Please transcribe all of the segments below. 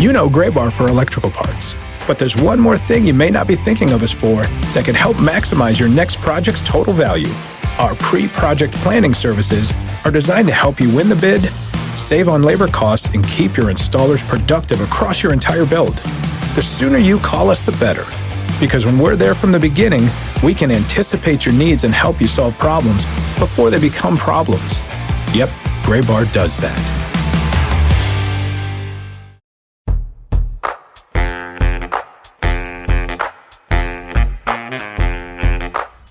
You know Gray Bar for electrical parts, but there's one more thing you may not be thinking of us for that can help maximize your next project's total value. Our pre-project planning services are designed to help you win the bid, save on labor costs, and keep your installers productive across your entire build. The sooner you call us, the better. Because when we're there from the beginning, we can anticipate your needs and help you solve problems before they become problems. Yep, Gray Bar does that.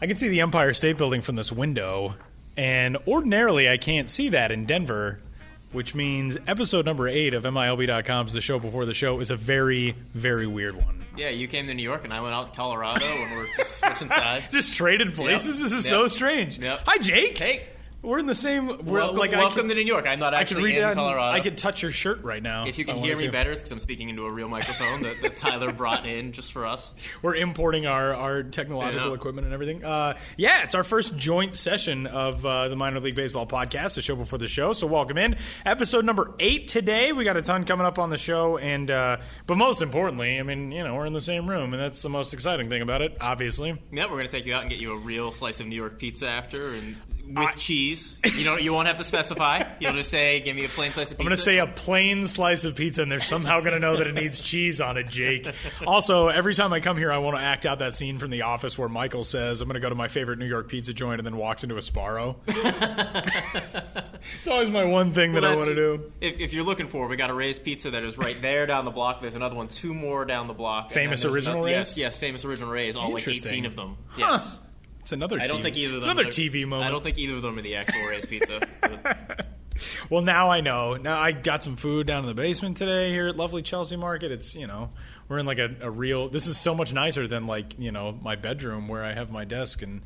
I can see the Empire State Building from this window, and ordinarily I can't see that in Denver, which means episode number 8 of MILB.com's The Show Before the Show is a very, very weird one. Yeah, you came to New York and I went out to Colorado and we're just switching sides. Just traded places? Yep. This is so strange. Yep. Hi, Jake. Hey. We're in the same... Welcome to New York. I'm not actually in Colorado. I could touch your shirt right now. If you can hear me better, it's because I'm speaking into a real microphone that Tyler brought in just for us. We're importing our technological equipment and everything. Yeah, it's our first joint session of the Minor League Baseball podcast, The Show Before the Show, so welcome in. Episode number 8 today. We got a ton coming up on the show, and but most importantly, I mean, you know, we're in the same room, and that's the most exciting thing about it, obviously. Yeah, we're going to take you out and get you a real slice of New York pizza after, and with cheese. You won't have to specify. You'll just say, give me a plain slice of pizza. I'm going to say a plain slice of pizza, and they're somehow going to know that it needs cheese on it, Jake. Also, every time I come here, I want to act out that scene from The Office where Michael says, I'm going to go to my favorite New York pizza joint, and then walks into a Sparrow. It's always my one thing that I want to do. If you're looking for, we got a Ray's Pizza that is right there down the block. There's another one, 2 more down the block. Famous Original Ray's? Yes, Famous Original Ray's, all like 18 of them. Yes. Huh. It's another TV. I don't think either of them. It's another TV moment. I don't think either of them are the actual Ray's Pizza. Well, now I know. Now I got some food down in the basement today here at lovely Chelsea Market. It's, you know, we're in like a real... This is so much nicer than like, you know, my bedroom where I have my desk and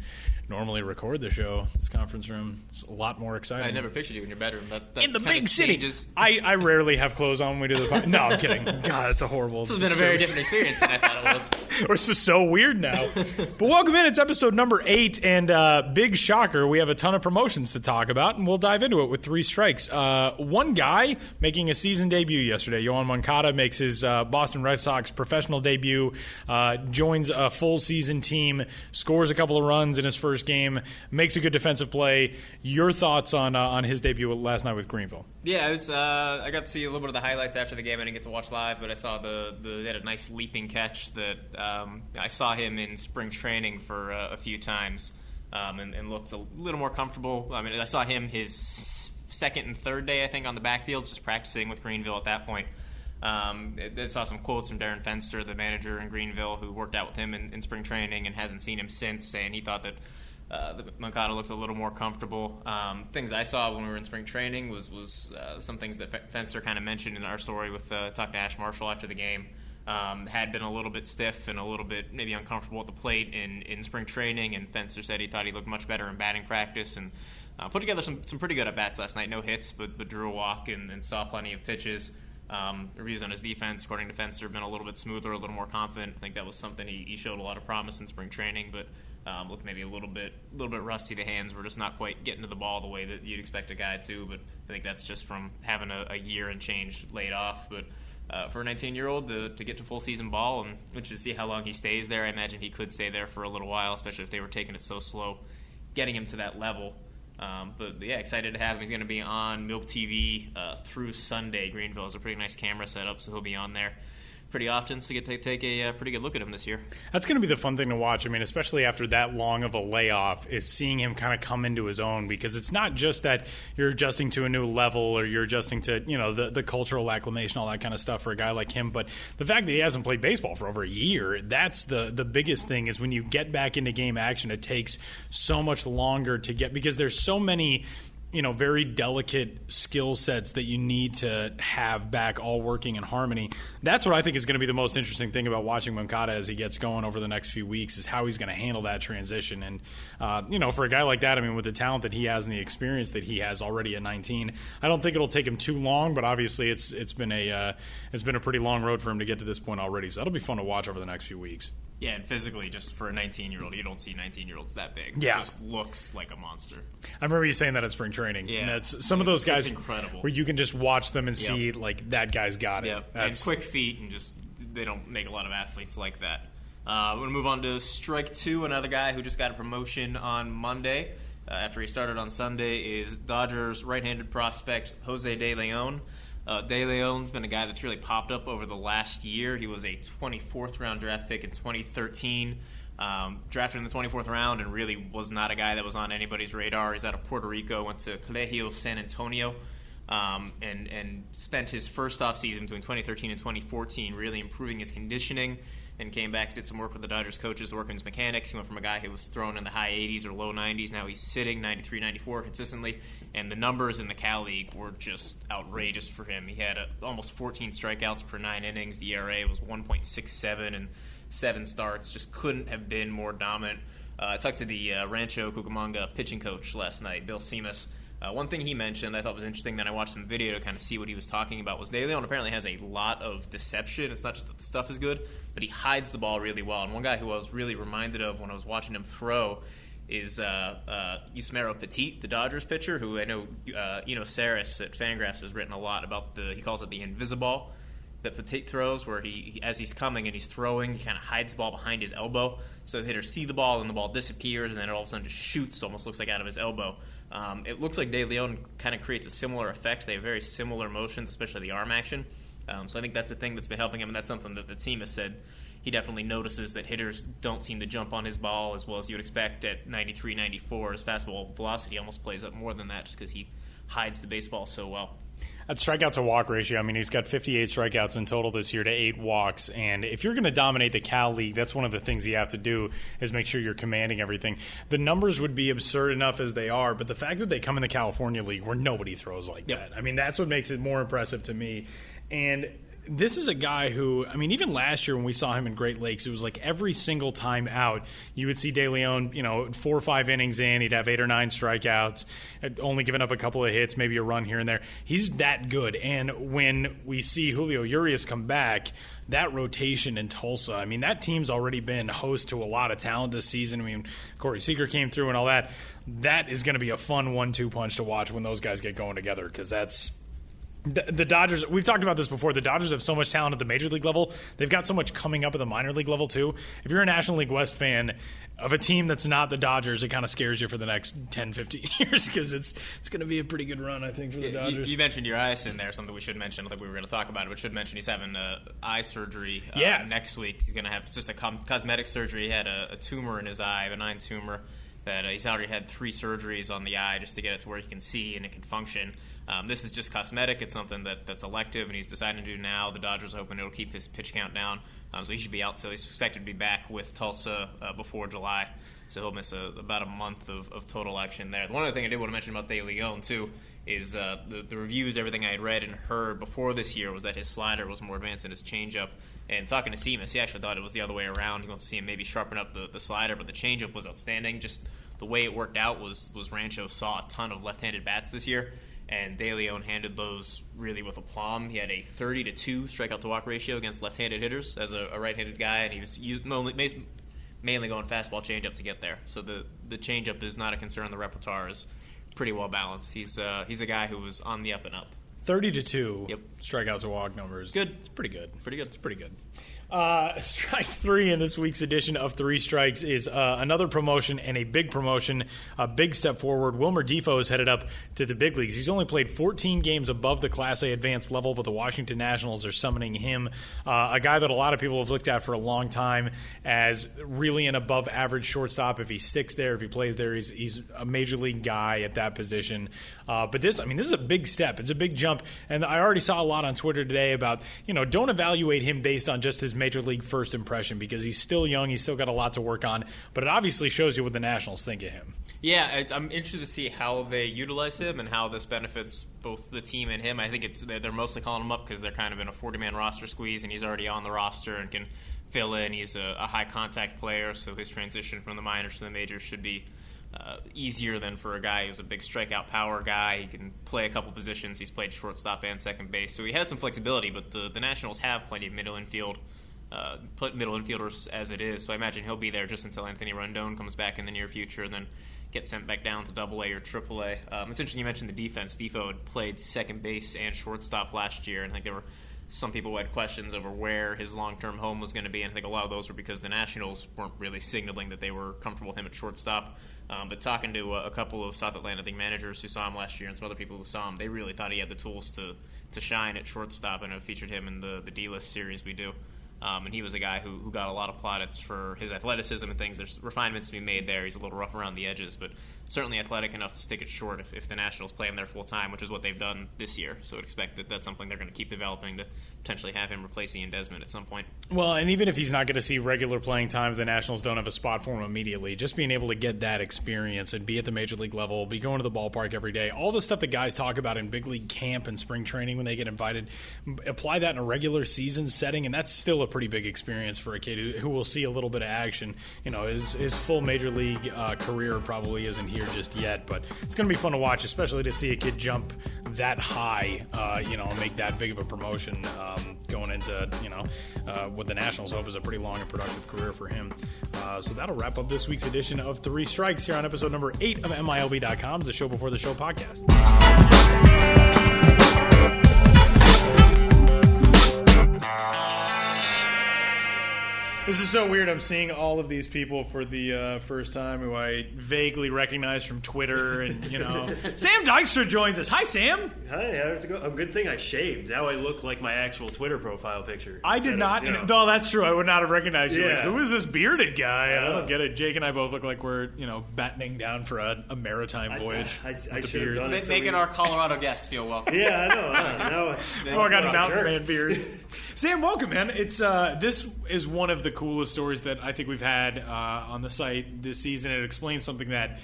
normally record the show. This conference room is a lot more exciting. I never pictured you in your bedroom. That in the big city. I rarely have clothes on when we do the podcast. No, I'm kidding. God, it's a horrible... This has been a very different experience than I thought it was. This is so weird now. But welcome in. It's episode number 8, and big shocker, we have a ton of promotions to talk about, and we'll dive into it with 3 strikes. One guy making a season debut yesterday, Yoan Moncada, makes his Boston Red Sox professional debut, joins a full season team, scores a couple of runs in his first game, makes a good defensive play. Your thoughts on his debut last night with Greenville? Yeah, it was, I got to see a little bit of the highlights after the game. I didn't get to watch live, but I saw they had a nice leaping catch that I saw him in spring training for a few times and looked a little more comfortable. I mean, I saw him his second and third day, I think, on the backfields, just practicing with Greenville at that point. I saw some quotes from Darren Fenster, the manager in Greenville, who worked out with him in spring training and hasn't seen him since, saying he thought that Moncada looked a little more comfortable. Things I saw when we were in spring training was some things that Fenster kind of mentioned in our story with talking to Ash Marshall after the game. Had been a little bit stiff and a little bit maybe uncomfortable at the plate in spring training, and Fenster said he thought he looked much better in batting practice and put together some pretty good at-bats last night. No hits, but drew a walk and saw plenty of pitches. Reviews on his defense, according to Fenster, have been a little bit smoother, a little more confident. I think that was something he showed a lot of promise in spring training, but looked maybe a little bit rusty. The hands were just not quite getting to the ball the way that you'd expect a guy to, but I think that's just from having a year and change laid off. But for a 19-year-old to get to full season ball, and which to see how long he stays there, I imagine he could stay there for a little while, especially if they were taking it so slow, getting him to that level. But yeah, excited to have him. He's going to be on Milk TV through Sunday. Greenville has a pretty nice camera setup, so he'll be on there pretty often, so get to take a pretty good look at him this year. That's going to be the fun thing to watch. I mean, especially after that long of a layoff, is seeing him kind of come into his own, because it's not just that you're adjusting to a new level or you're adjusting to, you know, the cultural acclimation, all that kind of stuff for a guy like him. But the fact that he hasn't played baseball for over a year, that's the biggest thing, is when you get back into game action, it takes so much longer to get, because there's so many, you know, very delicate skill sets that you need to have back all working in harmony. That's what I think is going to be the most interesting thing about watching Moncada as he gets going over the next few weeks, is how he's going to handle that transition. And, you know, for a guy like that, I mean, with the talent that he has and the experience that he has already at 19, I don't think it'll take him too long, but obviously it's been a pretty long road for him to get to this point already. So that'll be fun to watch over the next few weeks. Yeah, and physically, just for a 19-year-old, you don't see 19-year-olds that big. Yeah. It just looks like a monster. I remember you saying that at spring training. Yeah. And that's some of those guys incredible. where you can just watch them and see, like, that guy's got it. Yep. And quick feet, and just they don't make a lot of athletes like that. We're going to move on to strike two. Another guy who just got a promotion on Monday after he started on Sunday is Dodgers right-handed prospect Jose De Leon. De Leon's been a guy that's really popped up over the last year. He was a 24th round draft pick in 2013, drafted in the 24th round, and really was not a guy that was on anybody's radar. He's out of Puerto Rico, went to Colegio San Antonio, and spent his first offseason between 2013 and 2014 really improving his conditioning, and came back, did some work with the Dodgers coaches, working his mechanics. He went from a guy who was throwing in the high 80s or low 90s. Now he's sitting 93, 94 consistently. And the numbers in the Cal League were just outrageous for him. He had almost 14 strikeouts per 9 innings. The ERA was 1.67 and 7 starts. Just couldn't have been more dominant. I talked to the Rancho Cucamonga pitching coach last night, Bill Seamus. One thing he mentioned I thought was interesting, then I watched some video to kind of see what he was talking about, was De Leon apparently has a lot of deception. It's not just that the stuff is good, but he hides the ball really well. And one guy who I was really reminded of when I was watching him throw is Yusmeiro Petit, the Dodgers pitcher, who I know Saris at Fangraphs has written a lot about. He calls it the invisiball that Petit throws, where he as he's coming and he's throwing, he kind of hides the ball behind his elbow, so the hitter see the ball and the ball disappears, and then it all of a sudden just shoots, almost looks like out of his elbow. It looks like De Leon kind of creates a similar effect. They have very similar motions, especially the arm action. So I think that's a thing that's been helping him, and that's something that the team has said he definitely notices, that hitters don't seem to jump on his ball as well as you would expect at 93, 94. His fastball velocity almost plays up more than that just because he hides the baseball so well. That strikeout to walk ratio, I mean, he's got 58 strikeouts in total this year to 8 walks. And if you're going to dominate the Cal League, that's one of the things you have to do is make sure you're commanding everything. The numbers would be absurd enough as they are, but the fact that they come in the California League where nobody throws like that, I mean, that's what makes it more impressive to me. And this is a guy who, I mean, even last year when we saw him in Great Lakes, it was like every single time out, you would see De Leon, 4 or 5 innings in, he'd have 8 or 9 strikeouts, only giving up a couple of hits, maybe a run here and there. He's that good. And when we see Julio Urias come back, that rotation in Tulsa, I mean, that team's already been host to a lot of talent this season. I mean, Corey Seager came through and all that. That is going to be a fun 1-2 punch to watch when those guys get going together, because that's the Dodgers. We've talked about this before. The Dodgers have so much talent at the major league level. They've got so much coming up at the minor league level too. If you're a National League West fan of a team that's not the Dodgers, it kind of scares you for the next 10, 15 years, because it's going to be a pretty good run, I think, for the Dodgers. You mentioned Urias in there, something we should mention. I don't think we were going to talk about it, but should mention he's having eye surgery next week. He's going to have just a cosmetic surgery. He had a tumor in his eye, a benign tumor, that he's already had 3 surgeries on the eye just to get it to where he can see and it can function. This is just cosmetic. It's something that's elective, and he's deciding to do now. The Dodgers are hoping it'll keep his pitch count down, so he should be out. So he's expected to be back with Tulsa before July, so he'll miss about a month of total action there. One other thing I did want to mention about De Leon, too, is the reviews, everything I had read and heard before this year was that his slider was more advanced than his changeup. And talking to Seamus, he actually thought it was the other way around. He wants to see him maybe sharpen up the slider, but the changeup was outstanding. Just the way it worked out was Rancho saw a ton of left-handed bats this year, and De Leon handled those really with aplomb. He had a 30-2 strikeout-to-walk ratio against left-handed hitters as a right-handed guy, and he was mainly going fastball changeup to get there. So the changeup is not a concern. The repertoire is pretty well balanced. He's a guy who was on the up and up. 30-2 strikeout to walk numbers. Good. It's pretty good. It's pretty good. Strike 3 in this week's edition of 3 Strikes is another promotion, and a big promotion, a big step forward. Wilmer Defoe is headed up to the big leagues. He's only played 14 games above the Class A advanced level, but the Washington Nationals are summoning him, a guy that a lot of people have looked at for a long time as really an above-average shortstop. If he sticks there, if he plays there, he's a major league guy at that position. But this is a big step. It's a big jump, and I already saw a lot on Twitter today about, don't evaluate him based on just his major league first impression, because he's still young, he's still got a lot to work on, but it obviously shows you what the Nationals think of him. Yeah, I'm interested to see how they utilize him and how this benefits both the team and him. I think they're mostly calling him up because they're kind of in a 40-man roster squeeze, and he's already on the roster and can fill in. He's a high-contact player, so his transition from the minors to the majors should be easier than for a guy who's a big strikeout power guy. He can play a couple positions. He's played shortstop and second base, so he has some flexibility, but the Nationals have plenty of middle infield middle infielders as it is. So I imagine he'll be there just until Anthony Rendon comes back in the near future, and then get sent back down to Double-A or Triple-A. It's interesting you mentioned the defense. Difo had played second base and shortstop last year, and I think there were some people who had questions over where his long-term home was going to be, and I think a lot of those were because the Nationals weren't really signaling that they were comfortable with him at shortstop. But talking to a couple of South Atlantic managers who saw him last year and some other people who saw him, they really thought he had the tools to shine at shortstop, and have featured him in the D-list series we do. And he was a guy who got a lot of plaudits for his athleticism and things. There's refinements to be made there. He's a little rough around the edges, but certainly athletic enough to stick it short if the Nationals play him there full time, which is what they've done this year. So I'd expect that that's something they're going to keep developing to potentially have him replace Ian Desmond at some point. Well, and even if he's not going to see regular playing time, the Nationals don't have a spot for him immediately. Just being able to get that experience and be at the major league level, be going to the ballpark every day, all the stuff that guys talk about in big league camp and spring training when they get invited, apply that in a regular season setting, and that's still a pretty big experience for a kid who will see a little bit of action. You know, his full major league career probably isn't here just yet, but it's going to be fun to watch, especially to see a kid jump that high, and make that big of a promotion going into, what the Nationals hope is a pretty long and productive career for him. So that'll wrap up this week's edition of Three Strikes here on episode number 8 of MILB.com's The Show Before the Show podcast. This is so weird. I'm seeing all of these people for the first time who I vaguely recognize from Twitter. And, Sam Dykstra joins us. Hi, Sam. Hi, how's it going? Good thing I shaved. Now I look like my actual Twitter profile picture. I did not. No, that's true. I would not have recognized you. Yeah. Like, who is this bearded guy? I don't get it. Jake and I both look like we're, battening down for a maritime voyage. I should have done it. Making our Colorado guests feel welcome. Yeah, I know. Oh, I got a mountain man beard. Sam, welcome, man. It's this is one of the coolest stories that I think we've had on the site this season. It explains something that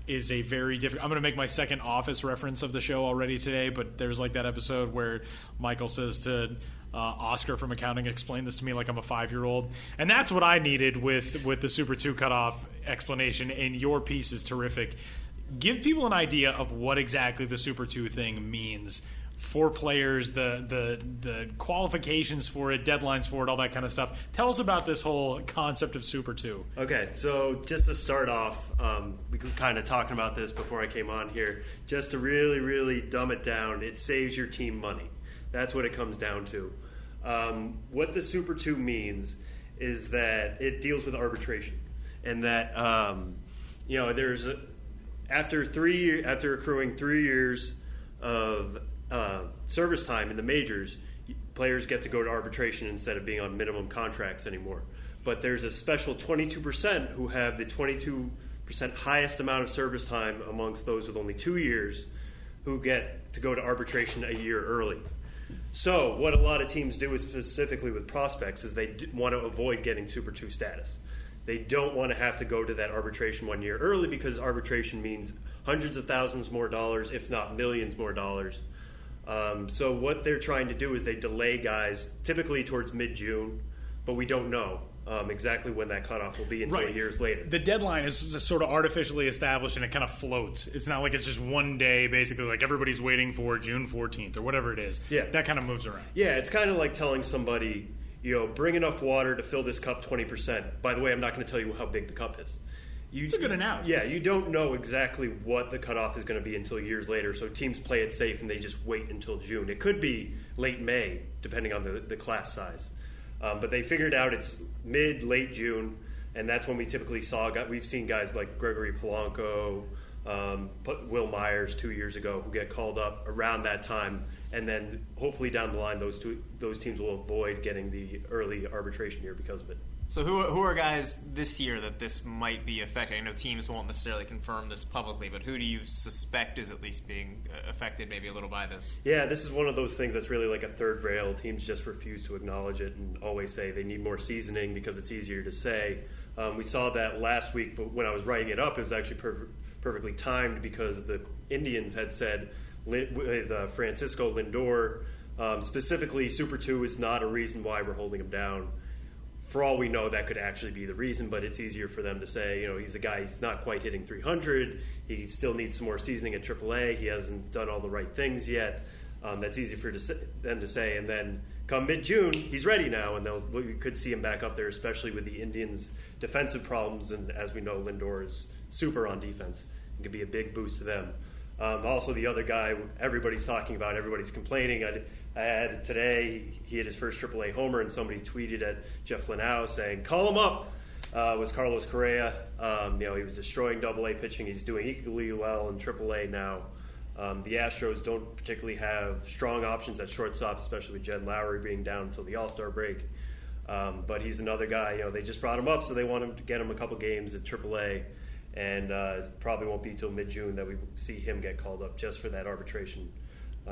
is a very different. I'm going to make my second Office reference of the show already today, but there's like that episode where Michael says to Oscar from accounting, explain this to me like I'm a 5-year-old. And that's what I needed with the Super 2 cutoff explanation, and your piece is terrific. Give people an idea of what exactly the Super 2 thing means for players, the qualifications for it, deadlines for it, all that kind of stuff. Tell us about this whole concept of Super 2. Okay, so just to start off, we were kind of talking about this before I came on here. Just to really, really dumb it down, it saves your team money. That's what it comes down to. What the Super 2 means is that it deals with arbitration, and that there's after accruing 3 years of service time in the majors, players get to go to arbitration instead of being on minimum contracts anymore. But there's a special 22% who have the 22% highest amount of service time amongst those with only 2 years who get to go to arbitration a year early. So what a lot of teams do, is specifically with prospects, is they want to avoid getting Super 2 status. They don't want to have to go to that arbitration 1 year early, because arbitration means hundreds of thousands more dollars, if not millions more dollars. So what they're trying to do is they delay guys typically towards mid-June, but we don't know exactly when that cutoff will be until years later. The deadline is sort of artificially established, and it kind of floats. It's not like it's just one day, basically, like everybody's waiting for June 14th or whatever it is. Yeah. That kind of moves around. Yeah, it's kind of like telling somebody, bring enough water to fill this cup 20%. By the way, I'm not going to tell you how big the cup is. It's a good analogy. Yeah, you don't know exactly what the cutoff is going to be until years later, so teams play it safe and they just wait until June. It could be late May, depending on the class size. But they figured out it's late June, and that's when we typically we've seen guys like Gregory Polanco, Will Myers 2 years ago, who get called up around that time, and then hopefully down the line those teams will avoid getting the early arbitration year because of it. So who are guys this year that this might be affecting? I know teams won't necessarily confirm this publicly, but who do you suspect is at least being affected maybe a little by this? Yeah, this is one of those things that's really like a third rail. Teams just refuse to acknowledge it and always say they need more seasoning because it's easier to say. We saw that last week, but when I was writing it up, it was actually perfectly timed, because the Indians had said with Francisco Lindor, specifically Super 2 is not a reason why we're holding him down. For all we know, that could actually be the reason, but it's easier for them to say, he's a guy, he's not quite hitting 300. He still needs some more seasoning at AAA. He hasn't done all the right things yet. That's easy for them to say. And then come mid-June, he's ready now, and we could see him back up there, especially with the Indians' defensive problems. And as we know, Lindor is super on defense. It could be a big boost to them. Also, the other guy everybody's talking about, everybody's complaining. I had today, he hit his first AAA homer, and somebody tweeted at Jeff Linnau saying, "Call him up." Was Carlos Correa. He was destroying AA pitching. He's doing equally well in AAA now. The Astros don't particularly have strong options at shortstop, especially with Jed Lowry being down until the All-Star break. But he's another guy. They just brought him up, so they want him to get him a couple games at AAA. And it probably won't be till mid-June that we see him get called up just for that arbitration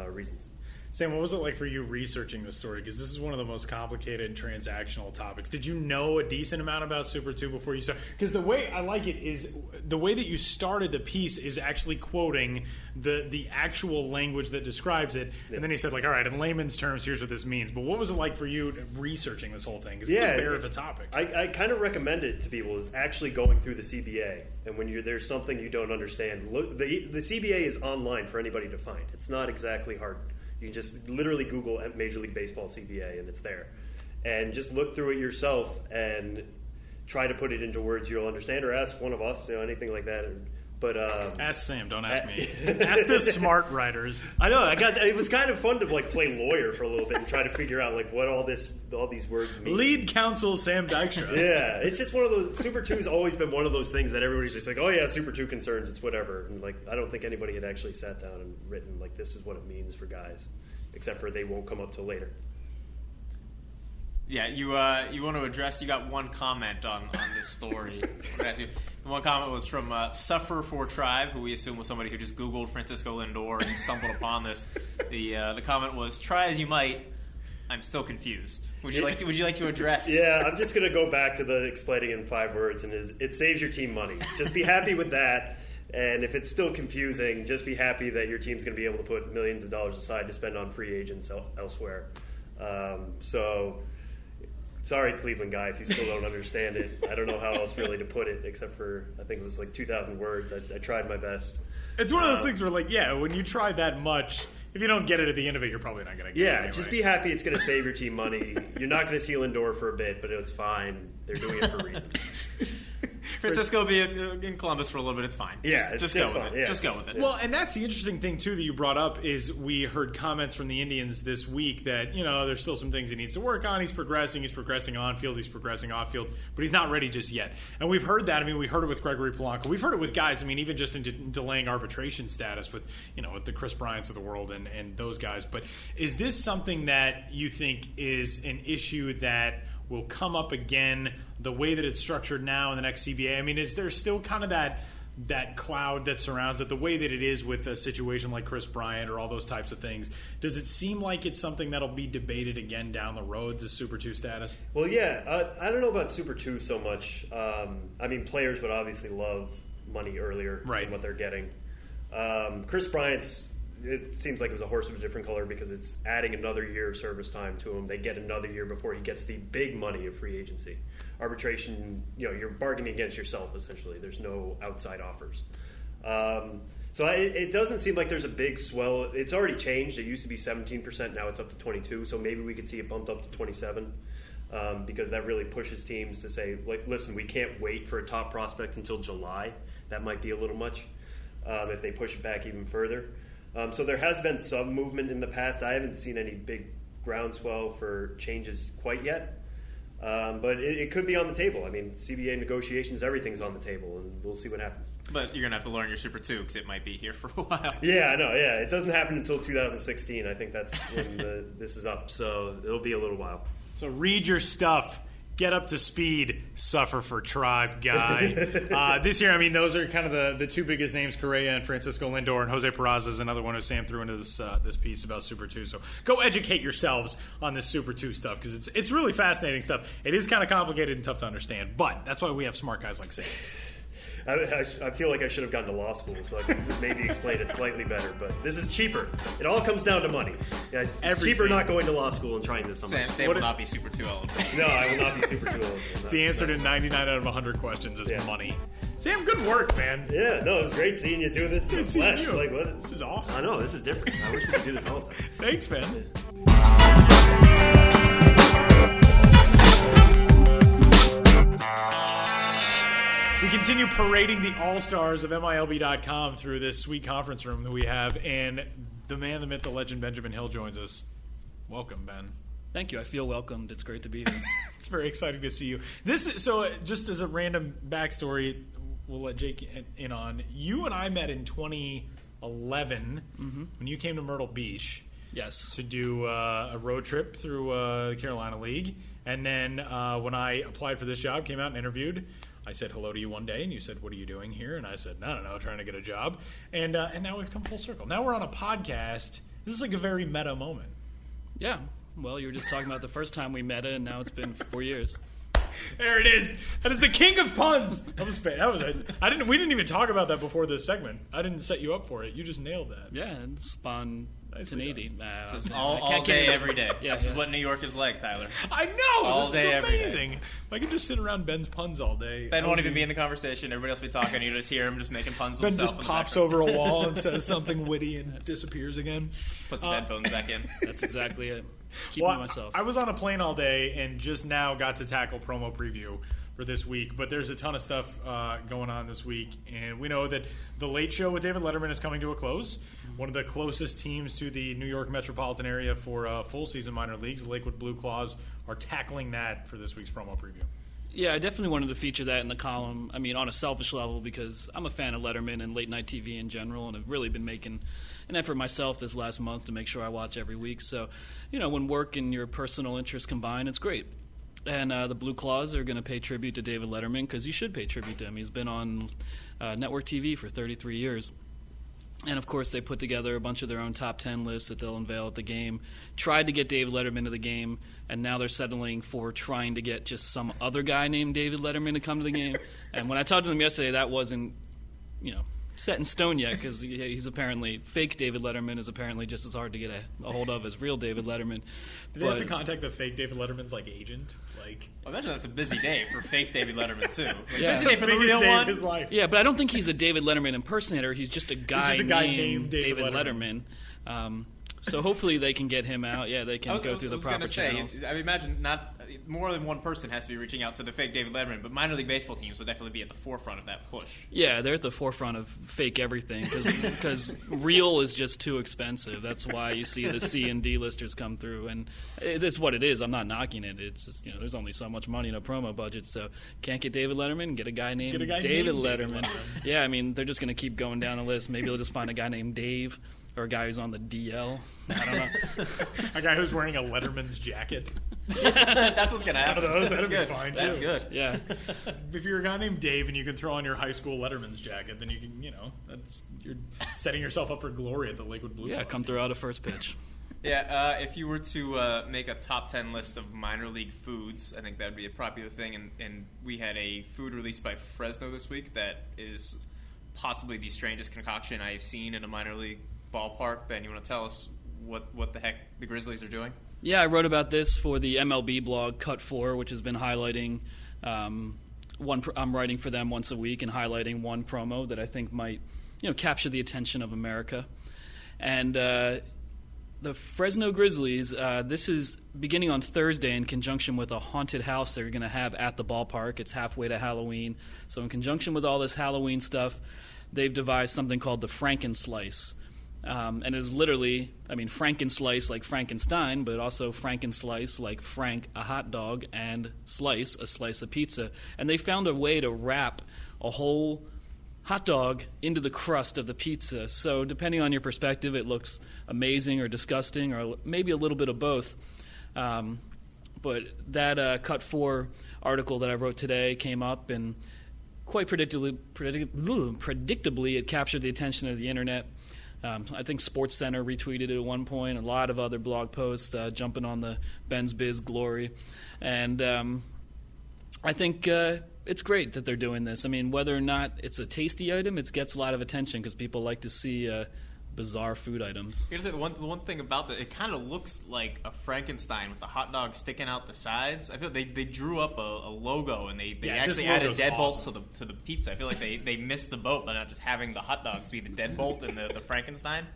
reasons. Sam, what was it like for you researching this story? Because this is one of the most complicated transactional topics. Did you know a decent amount about Super 2 before you started? Because the way I like it is the way that you started the piece is actually quoting the actual language that describes it. Yeah. And then he said, all right, in layman's terms, here's what this means. But what was it like for you researching this whole thing? Because it's a bear of a topic. I kind of recommend it to people is actually going through the CBA. And when there's something you don't understand, look, the CBA is online for anybody to find. It's not exactly hard. You can just literally Google Major League Baseball CBA, and it's there. And just look through it yourself and try to put it into words you'll understand, or ask one of us, anything like that. But ask Sam, don't ask me. Ask the smart writers. I know. It was kind of fun to play lawyer for a little bit and try to figure out what all these words mean. Lead counsel Sam Dykstra. Yeah, it's just one of those. Super 2 has always been one of those things that everybody's just like, oh yeah, Super 2 concerns, it's whatever. And I don't think anybody had actually sat down and written this is what it means for guys, except for they won't come up till later. Yeah, you want to address? You got one comment on this story. One comment was from Suffer for Tribe, who we assume was somebody who just Googled Francisco Lindor and stumbled upon this. The comment was, "Try as you might, I'm still confused." Would you like to address? Yeah, I'm just going to go back to the explaining in 5 words, and it saves your team money. Just be happy with that. And if it's still confusing, just be happy that your team's going to be able to put millions of dollars aside to spend on free agents elsewhere. Sorry, Cleveland guy, if you still don't understand it. I don't know how else really to put it, except for, I think it was 2,000 words. I tried my best. It's one of those things where, when you try that much, if you don't get it at the end of it, you're probably not going to get it anyway. Just be happy it's going to save your team money. You're not going to see Lindor for a bit, but it's fine. They're doing it for a reason. Francisco will be in Columbus for a little bit. It's fine. Yeah, just go with it. Just go with it. Well, and that's the interesting thing too that you brought up is we heard comments from the Indians this week that there's still some things he needs to work on. He's progressing on field. He's progressing off field, but he's not ready just yet. And we've heard that. I mean, we heard it with Gregory Polanco. We've heard it with guys. I mean, even just in delaying arbitration status with with the Chris Bryants of the world and those guys. But is this something that you think is an issue that will come up again the way that it's structured now in the next CBA? I mean, is there still kind of that cloud that surrounds it, the way that it is with a situation like Chris Bryant or all those types of things? Does it seem like it's something that'll be debated again down the road, the Super 2 status? Well, yeah. I don't know about Super 2 so much. I mean, players would obviously love money earlier than what they're getting. Chris Bryant's, it seems like it was a horse of a different color because it's adding another year of service time to him. They get another year before he gets the big money of free agency. Arbitration, you're bargaining against yourself, essentially. There's no outside offers. So it doesn't seem like there's a big swell. It's already changed. It used to be 17%. Now it's up to 22%. So maybe we could see it bumped up to 27%. Because that really pushes teams to say, listen, we can't wait for a top prospect until July. That might be a little much if they push it back even further. So there has been some movement in the past. I haven't seen any big groundswell for changes quite yet. But it could be on the table. I mean, CBA negotiations, everything's on the table, and we'll see what happens. But you're going to have to learn your Super 2 because it might be here for a while. Yeah, I know. Yeah, it doesn't happen until 2016. I think that's when this is up, so it'll be a little while. So read your stuff. Get up to speed, Suffer for Tribe guy. This year, I mean, those are kind of the two biggest names, Correa and Francisco Lindor, and Jose Peraza is another one who Sam threw into this piece about Super 2. So go educate yourselves on this Super 2 stuff because it's really fascinating stuff. It is kind of complicated and tough to understand, but that's why we have smart guys like Sam. I feel like I should have gone to law school so I can maybe explain it slightly better, but this is cheaper. It all comes down to money. Yeah, it's cheaper not going to law school and trying this. Sam will not be Super 2 eligible. No, I will not be Super 2 eligible. It's the answer to 99 out of 100 questions is money. Sam, good work, man. Yeah, no, it was great seeing you do this in the flesh. What? This is awesome. I know, this is different. I wish we could do this all the time. Thanks, man. you parading the all-stars of MILB.com through this sweet conference room that we have, and the man, the myth, the legend, Benjamin Hill joins us. Welcome, Ben. Thank you. I feel welcomed. It's great to be here. It's very exciting to see you. Just as a random backstory, we'll let Jake in on. You and I met in 2011 when you came to Myrtle Beach. Yes. To do a road trip through the Carolina League. And then when I applied for this job, came out and interviewed, I said hello to you one day, and you said, "What are you doing here?" And I said, "No, trying to get a job." And now we've come full circle. Now we're on a podcast. This is like a very meta moment. Yeah. Well, you were just talking about the first time we met, and now it's been 4 years. There it is. That is the king of puns. We didn't even talk about that before this segment. I didn't set you up for it. You just nailed that. Yeah, and spontaneity. This is all day, every day. Yeah, this is what New York is like, Tyler. I know. All this day, is every amazing. day. If I could just sit around Ben's puns all day. Ben won't even be in the conversation. Everybody else will be talking. You just hear him just making puns Ben himself. just pops over a wall and says something witty and disappears again. Puts his headphones back in. That's exactly it. Keeping myself. I was on a plane all day and just now got to tackle promo preview for this week, but there's a ton of stuff going on this week, and we know that the Late Show with David Letterman is coming to a close. One of the closest teams to the New York metropolitan area for full season minor leagues, the Lakewood Blue Claws, are tackling that for this week's promo preview. Yeah, I definitely wanted to feature that in the column. I mean, on a selfish level, because I'm a fan of Letterman and late night TV in general, and I've really been making an effort myself this last month to make sure I watch every week. So, when work and your personal interests combine, it's great. And the Blue Claws are going to pay tribute to David Letterman, because you should pay tribute to him. He's been on network TV for 33 years. And, of course, they put together a bunch of their own top 10 lists that they'll unveil at the game. Tried to get David Letterman to the game, and now they're settling for trying to get just some other guy named David Letterman to come to the game. And when I talked to them yesterday, that wasn't, set in stone yet, because he's apparently fake David Letterman is apparently just as hard to get a hold of as real David Letterman. Do they have to contact the fake David Letterman's agent? I imagine that's a busy day for fake David Letterman too. Yeah. Busy day for the real one. His life. Yeah, but I don't think he's a David Letterman impersonator. He's just a guy, named David Letterman. So hopefully they can get him out. Yeah, they can go through the proper channels. I imagine not more than one person has to be reaching out to the fake David Letterman, but minor league baseball teams will definitely be at the forefront of that push. Yeah, they're at the forefront of fake everything because real is just too expensive. That's why you see the C and D listers come through, and it's what it is. I'm not knocking it. It's just there's only so much money in a promo budget, so can't get David Letterman, get a guy named David Letterman. Yeah, I mean they're just going to keep going down the list. Maybe they'll just find a guy named Dave. Or a guy who's on the DL. I don't know. A guy who's wearing a Letterman's jacket. That's what's going to happen. One of those, that'd be fine, too. That's good. Yeah. If you're a guy named Dave and you can throw on your high school Letterman's jacket, then you can, you're setting yourself up for glory at the Lakewood Blue Claws. Yeah, come throw out a first pitch. Yeah, if you were to make a top 10 list of minor league foods, I think that would be a popular thing. And we had a food released by Fresno this week that is possibly the strangest concoction I've seen in a minor league ballpark. Ben, you want to tell us what the heck the Grizzlies are doing? Yeah, I wrote about this for the MLB blog Cut 4, which has been highlighting I'm writing for them once a week and highlighting one promo that I think might capture the attention of America. And the Fresno Grizzlies, this is beginning on Thursday in conjunction with a haunted house they're going to have at the ballpark. It's halfway to Halloween. So in conjunction with all this Halloween stuff, they've devised something called the Frankenslice. And it is literally, Frankenslice like Frankenstein, but also Frankenslice like Frank, a hot dog, and slice, a slice of pizza. And they found a way to wrap a whole hot dog into the crust of the pizza. So depending on your perspective, it looks amazing or disgusting or maybe a little bit of both. But that Cut 4 article that I wrote today came up, and quite predictably, it captured the attention of the internet. I think SportsCenter retweeted it at one point, a lot of other blog posts jumping on the Ben's Biz glory. And I think it's great that they're doing this. Whether or not it's a tasty item, it gets a lot of attention because people like to see bizarre food items. Here's the one thing about that, it kind of looks like a Frankenstein with the hot dog sticking out the sides. I feel they drew up a logo and they actually added deadbolts to the pizza. I feel like they missed the boat by not just having the hot dogs be the deadbolt and the Frankenstein.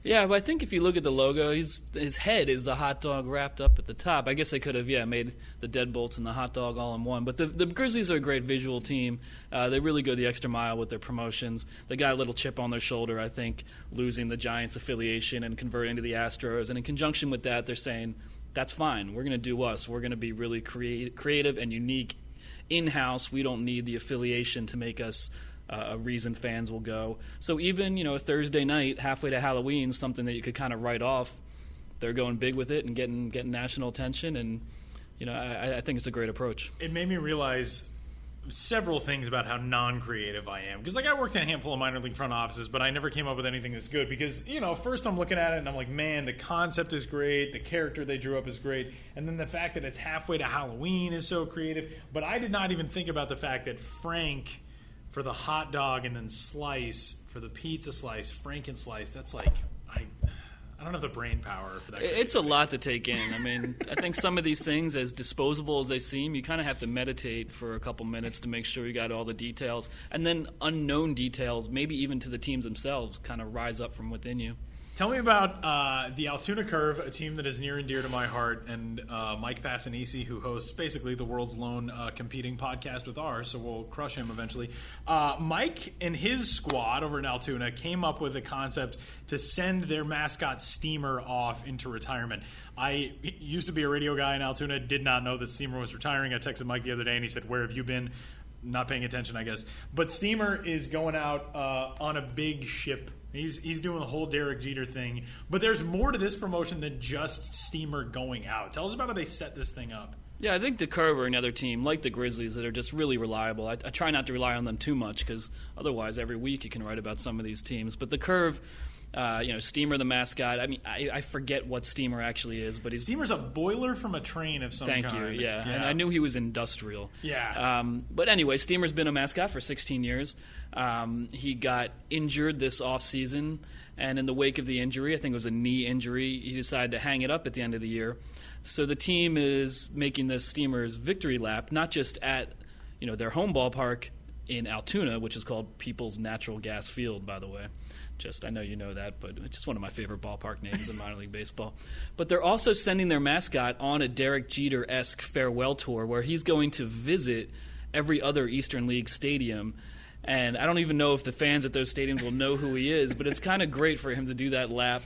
Yeah, but I think if you look at the logo, his head is the hot dog wrapped up at the top. I guess they could have, made the deadbolts and the hot dog all in one. But the Grizzlies are a great visual team. They really go the extra mile with their promotions. They got a little chip on their shoulder, I think, losing the Giants affiliation and converting to the Astros. And in conjunction with that, they're saying, that's fine. We're going to do us. We're going to be really creative and unique in-house. We don't need the affiliation to make us a reason fans will go. So even, a Thursday night, halfway to Halloween, something that you could kind of write off, they're going big with it and getting national attention, and, I think it's a great approach. It made me realize several things about how non-creative I am. Because, I worked in a handful of minor league front offices, but I never came up with anything that's good. Because, first I'm looking at it and I'm like, man, the concept is great. The character they drew up is great. And then the fact that it's halfway to Halloween is so creative. But I did not even think about the fact that Frank, for the hot dog, and then Slice for the pizza slice, Franken Slice, that's like, I don't have the brain power for that. It's a lot to take in. I mean, I think some of these things, as disposable as they seem, you kind of have to meditate for a couple minutes to make sure you got all the details. And then unknown details, maybe even to the teams themselves, kind of rise up from within you. Tell me about the Altoona Curve, a team that is near and dear to my heart, and Mike Passanisi, who hosts basically the world's lone competing podcast with ours, so we'll crush him eventually. Mike and his squad over in Altoona came up with a concept to send their mascot Steamer off into retirement. I used to be a radio guy in Altoona, did not know that Steamer was retiring. I texted Mike the other day, and he said, "Where have you been?" Not paying attention, I guess. But Steamer is going out on a big ship. He's doing the whole Derek Jeter thing. But there's more to this promotion than just Steamer going out. Tell us about how they set this thing up. Yeah, I think the Curve are another team, like the Grizzlies, that are just really reliable. I try not to rely on them too much because otherwise every week you can write about some of these teams. But the Curve, Steamer the mascot. I mean, I forget what Steamer actually is, but Steamer's a boiler from a train of some kind. Thank you, yeah. And I knew he was industrial. Yeah. But anyway, Steamer's been a mascot for 16 years. He got injured this offseason, and in the wake of the injury, I think it was a knee injury, he decided to hang it up at the end of the year. So the team is making the Steamer's victory lap, not just at their home ballpark in Altoona, which is called People's Natural Gas Field, by the way. I know you know that, but it's just one of my favorite ballpark names in minor league baseball. But they're also sending their mascot on a Derek Jeter-esque farewell tour where he's going to visit every other Eastern League stadium. And I don't even know if the fans at those stadiums will know who he is, but it's kind of great for him to do that lap,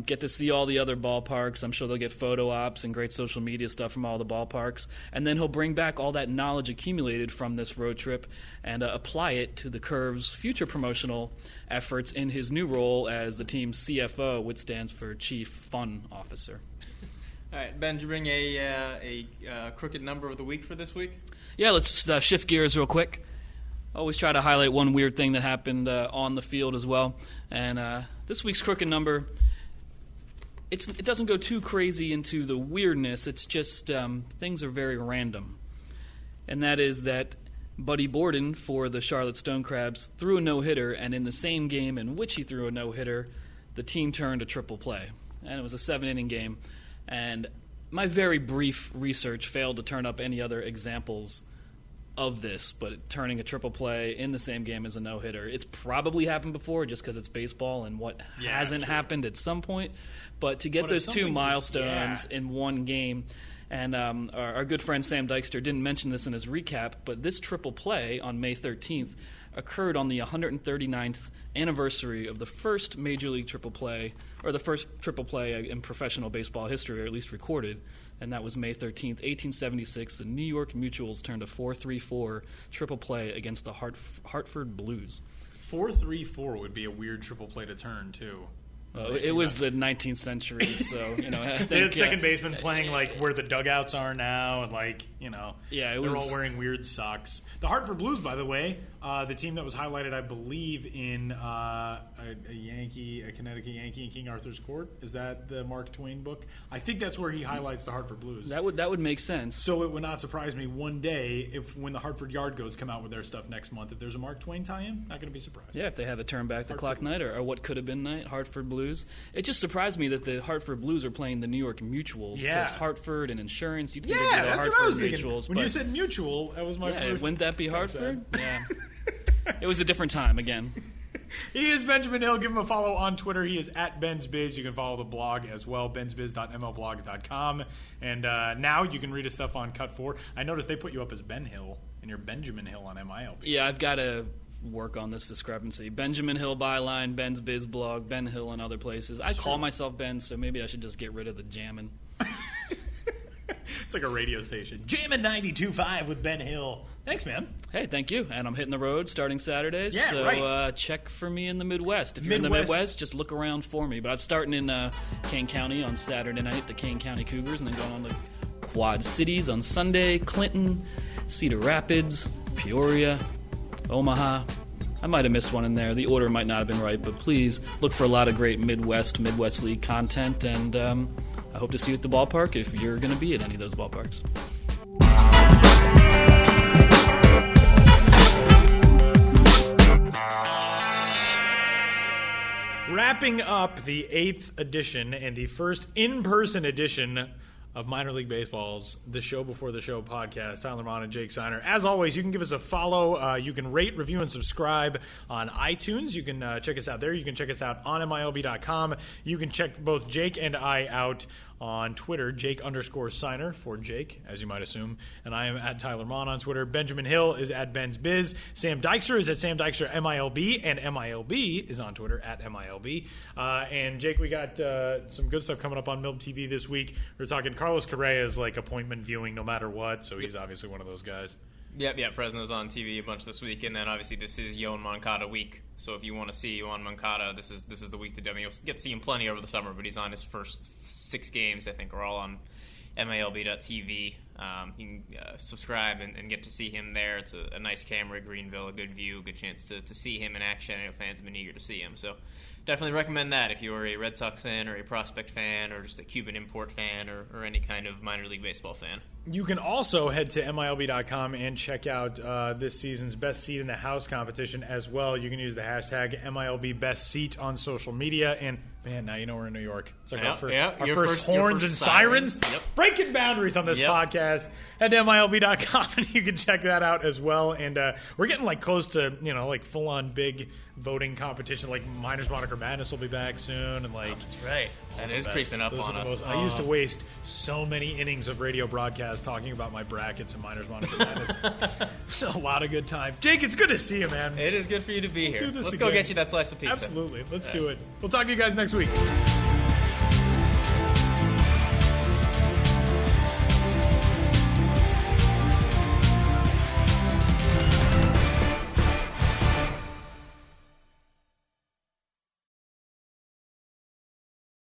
get to see all the other ballparks. I'm sure they'll get photo ops and great social media stuff from all the ballparks. And then he'll bring back all that knowledge accumulated from this road trip and apply it to the Curve's future promotional efforts in his new role as the team's CFO, which stands for Chief Fun Officer. All right, Ben, did you bring a crooked number of the week for this week? Yeah, let's shift gears real quick. Always try to highlight one weird thing that happened on the field as well. And this week's crooked number, it doesn't go too crazy into the weirdness. It's just things are very random. And that is that Buddy Borden for the Charlotte Stonecrabs threw a no-hitter, and in the same game in which he threw a no-hitter, the team turned a triple play. And it was a 7-inning game. And my very brief research failed to turn up any other examples of this, but turning a triple play in the same game as a no-hitter. It's probably happened before just because it's baseball and what hasn't happened at some point. But to get those two milestones in one game, and our good friend Sam Dykstra didn't mention this in his recap, but this triple play on May 13th occurred on the 139th anniversary of the first Major League triple play, or the first triple play in professional baseball history, or at least recorded. And that was May 13th, 1876. The New York Mutuals turned a 4-3-4 triple play against the Hartford Blues. 4-3-4 would be a weird triple play to turn, too. It was the 19th century, so, I think... They had second baseman playing, where the dugouts are now, and, they're all wearing weird socks. The Hartford Blues, by the way, the team that was highlighted, I believe, in a Connecticut Yankee in King Arthur's Court. Is that the Mark Twain book? I think that's where he highlights the Hartford Blues. That would make sense. So it would not surprise me one day when the Hartford Yard Goats come out with their stuff next month, if there's a Mark Twain tie-in, not going to be surprised. Yeah, if they have a turn back the clock night or what could have been night, Hartford Blues. It just surprised me that the Hartford Blues are playing the New York Mutuals. Yeah. Because Hartford and insurance, you'd think yeah, it'd be the that's Hartford what I was Mutuals. When you said mutual, that was my first. Wouldn't that be Hartford? Yeah. It was a different time again. He is Benjamin Hill. Give him a follow on Twitter. He is at BensBiz. You can follow the blog as well, bensbiz.mlblog.com. And now you can read his stuff on Cut 4. I noticed they put you up as Ben Hill, and you're Benjamin Hill on MILB. Yeah, I've got to work on this discrepancy. Benjamin Hill byline, Ben's Biz blog, Ben Hill and other places. I call myself Ben, so maybe I should just get rid of the jammin'. It's like a radio station. Jammin' 92.5 with Ben Hill. Thanks, man. Hey, thank you. And I'm hitting the road starting Saturdays. Yeah, so right. Check for me in the Midwest. If you're in the Midwest, just look around for me. But I'm starting in Kane County on Saturday night, the Kane County Cougars, and then going on to Quad Cities on Sunday, Clinton, Cedar Rapids, Peoria, Omaha. I might have missed one in there. The order might not have been right, but please look for a lot of great Midwest League content, and I hope to see you at the ballpark if you're going to be at any of those ballparks. Wrapping up the 8th edition and the first in-person edition of Minor League Baseball's The Show Before the Show podcast. Tyler Mon and Jake Seiner. As always, you can give us a follow. You can rate, review, and subscribe on iTunes. You can check us out there. You can check us out on MILB.com. You can check both Jake and I out on Twitter, Jake_Seiner for Jake, as you might assume. And I am at Tyler Mon on Twitter. Benjamin Hill is at Ben's Biz. Sam Dykstra is at Sam Dykstra MILB, and MILB is on Twitter at MILB. And Jake, we got some good stuff coming up on MILB TV this week. We're talking Carlos Correa's like appointment viewing no matter what, so he's obviously one of those guys. Yep. Fresno's on TV a bunch this week, and then obviously this is Yoan Moncada week. So if you want to see Yoan Moncada, this is the week to do. I mean, you'll get to see him plenty over the summer, but he's on his first 6 games. I think are all on MILB.TV. You can subscribe and get to see him there. It's a nice camera, Greenville, a good view, a good chance to see him in action. I know fans have been eager to see him, so definitely recommend that if you are a Red Sox fan or a prospect fan or just a Cuban import fan or any kind of minor league baseball fan. You can also head to MILB.com and check out this season's Best Seat in the House competition as well. You can use the hashtag MILB Best Seat on social media. And, man, now you know we're in New York. It's like our first horns and sirens. Yep. Breaking boundaries on this podcast. Head to MILB.com and you can check that out as well. And we're getting like close to, like full-on big voting competition. Like Minors Moniker Madness will be back soon. And like that's right. That is creeping up on us. I used to waste so many innings of radio broadcasts talking about my brackets and Minors Moniker Madness. It's a lot of good time. Jake, it's good to see you, man. It is good for you to be here. Let's go get you that slice of pizza. Absolutely. Let's do it. We'll talk to you guys next week.